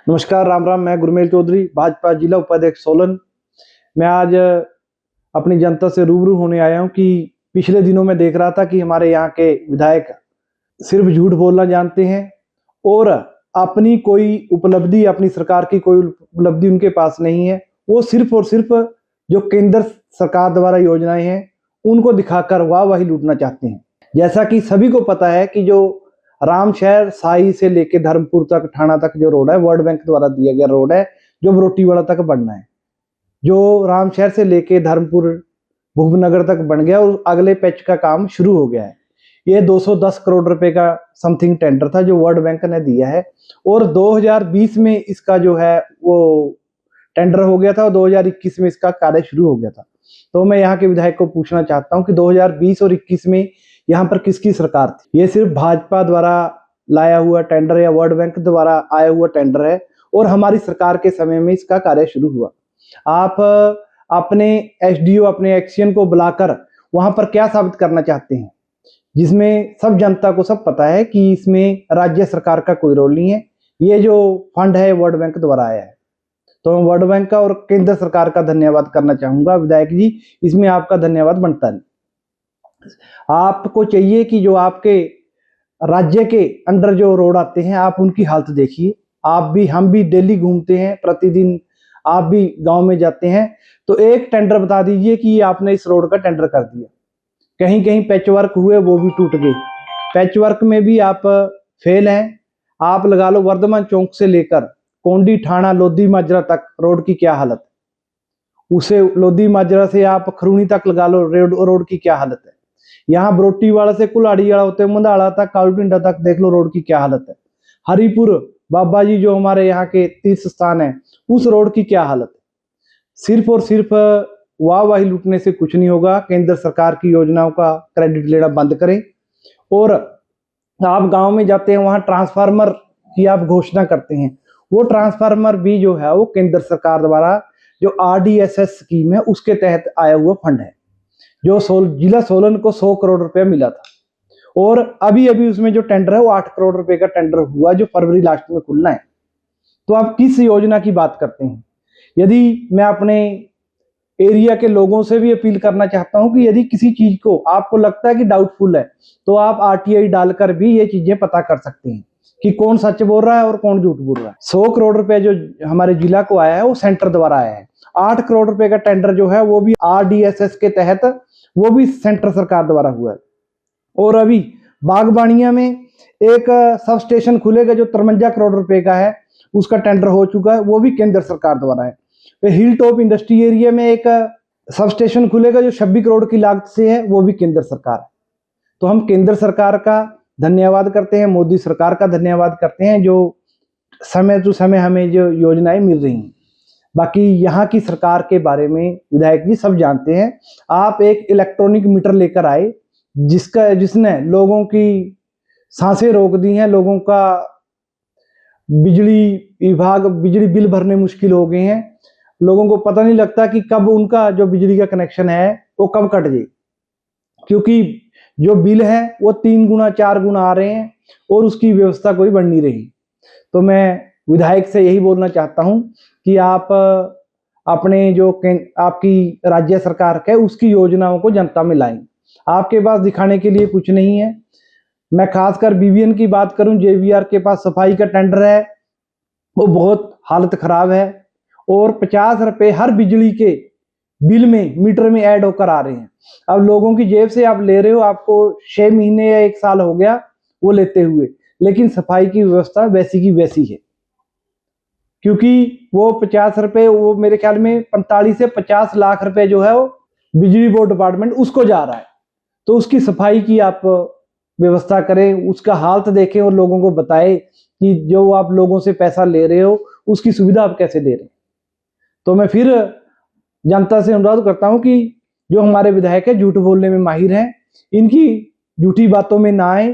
नमस्कार, राम राम। मैं गुरमेल चौधरी, भाजपा जिला उपाध्यक्ष सोलन। मैं आज अपनी जनता से रूबरू होने आया हूं कि पिछले दिनों में देख रहा था कि हमारे यहाँ के विधायक सिर्फ झूठ बोलना जानते हैं और अपनी कोई उपलब्धि, अपनी सरकार की कोई उपलब्धि उनके पास नहीं है। वो सिर्फ और सिर्फ जो केंद्र सरकार द्वारा योजनाएं हैं उनको दिखाकर वाहवाही लूटना चाहते हैं। जैसा कि सभी को पता है कि जो रामशहर साई से लेके धर्मपुर तक, ठाणा तक जो रोड है, वर्ल्ड बैंक द्वारा दिया गया रोड है, जो बरोटीवाला तक बनना है। जो रामशहर से लेके धर्मपुर भूपनगर तक बन गया और अगले पैच का काम शुरू हो गया है। ये 210 करोड़ रुपए का समथिंग टेंडर था जो वर्ल्ड बैंक ने दिया है और 2020 में इसका जो है वो टेंडर हो गया था और 2021 में इसका कार्य शुरू हो गया था। तो मैं यहाँ के विधायक को पूछना चाहता हूँ कि 2020 और 21 में यहाँ पर किसकी सरकार थी? ये सिर्फ भाजपा द्वारा लाया हुआ टेंडर या वर्ल्ड बैंक द्वारा आया हुआ टेंडर है और हमारी सरकार के समय में इसका कार्य शुरू हुआ। आप अपने एसडीओ, अपने एक्शन को बुलाकर वहां पर क्या साबित करना चाहते हैं, जिसमें सब जनता को सब पता है कि इसमें राज्य सरकार का कोई रोल नहीं है। ये जो फंड है वर्ल्ड बैंक द्वारा आया है। तो मैं वर्ल्ड बैंक का और केंद्र सरकार का धन्यवाद करना चाहूंगा। विधायक जी, इसमें आपका धन्यवाद बनता नहीं। आपको चाहिए कि जो आपके राज्य के अंडर जो रोड आते हैं आप उनकी हालत देखिए। आप भी, हम भी डेली घूमते हैं, प्रतिदिन आप भी गांव में जाते हैं। तो एक टेंडर बता दीजिए कि आपने इस रोड का टेंडर कर दिया। कहीं कहीं पैच वर्क हुए, वो भी टूट गए। पैच वर्क में भी आप फेल हैं। आप लगा लो वर्धमान चौक से लेकर कोंडी, ठाणा, लोधी माजरा तक रोड की क्या हालत है। उसे लोधी माजरा से आप खरूनी तक लगा लो, रोड की क्या हालत है। यहाँ बरोटीवाला से कुल्हाड़ीवाला होते मंदाड़ा तक, कालपिंडा तक देख लो रोड की क्या हालत है। हरिपुर बाबा जी जो हमारे यहाँ के तीर्थ स्थान है, उस रोड की क्या हालत है। सिर्फ और सिर्फ वाहवाही लूटने से कुछ नहीं होगा। केंद्र सरकार की योजनाओं का क्रेडिट लेना बंद करें। और आप गांव में जाते हैं, वहां ट्रांसफार्मर की आप घोषणा करते हैं। वो ट्रांसफार्मर भी जो है वो केंद्र सरकार द्वारा जो RDSS स्कीम है उसके तहत आया हुआ फंड है, जो जिला सोलन को 100 करोड़ रुपया मिला था। और अभी अभी उसमें जो टेंडर है वो 8 करोड़ रुपए का टेंडर हुआ, जो फरवरी लास्ट में खुलना है। तो आप किस योजना की बात करते हैं? यदि मैं अपने एरिया के लोगों से भी अपील करना चाहता हूं कि यदि किसी चीज को आपको लगता है कि डाउटफुल है, तो आप RTI डालकर भी ये चीजें पता कर सकते हैं कि कौन सच बोल रहा है और कौन झूठ बोल रहा है। 100 करोड़ रुपए जो हमारे जिला को आया है वो सेंटर द्वारा आया है। 8 करोड़ रुपए का टेंडर जो है वो भी RDSS के तहत, वो भी सेंटर सरकार द्वारा हुआ है। और अभी बागबानिया में एक सब स्टेशन खुलेगा जो 53 करोड़ रुपए का है, उसका टेंडर हो चुका है, वो भी केंद्र सरकार द्वारा है। हिल टॉप इंडस्ट्री एरिया में एक सब स्टेशन खुलेगा जो 26 करोड़ की लागत से है, वो भी केंद्र सरकार है। तो हम केंद्र सरकार का धन्यवाद करते हैं, मोदी सरकार का धन्यवाद करते हैं, जो समय टू समय हमें जो योजनाएं मिल रही हैं। बाकी यहाँ की सरकार के बारे में विधायक जी सब जानते हैं। आप एक इलेक्ट्रॉनिक मीटर लेकर आए जिसने लोगों की सांसें रोक दी हैं। लोगों का बिजली बिल भरने मुश्किल हो गए हैं। लोगों को पता नहीं लगता कि कब उनका जो बिजली का कनेक्शन है वो कब कट जाए, क्योंकि जो बिल है वो 3 गुना 4 गुना आ रहे हैं और उसकी व्यवस्था कोई बन नहीं रही। तो मैं विधायक से यही बोलना चाहता हूं कि आप अपने जो आपकी राज्य सरकार है उसकी योजनाओं को जनता में लाएं। आपके पास दिखाने के लिए कुछ नहीं है। मैं खासकर BVN की बात करूं, JVR के पास सफाई का टेंडर है, वो बहुत हालत खराब है और 50 रुपए हर बिजली के बिल में, मीटर में ऐड होकर आ रहे हैं। अब लोगों की जेब से आप ले रहे हो, आपको 6 महीने या 1 साल हो गया वो लेते हुए, लेकिन सफाई की व्यवस्था वैसी की वैसी है। क्योंकि वो 50 रुपए, वो मेरे ख्याल में 45 से 50 लाख रुपए जो है वो बिजली बोर्ड डिपार्टमेंट उसको जा रहा है। तो उसकी सफाई की आप व्यवस्था करें, उसका हालत देखें और लोगों को बताएं कि जो आप लोगों से पैसा ले रहे हो उसकी सुविधा आप कैसे दे रहे हैं। तो मैं फिर जनता से अनुरोध करता हूं कि जो हमारे विधायक है झूठ बोलने में माहिर हैं, इनकी झूठी बातों में ना आए।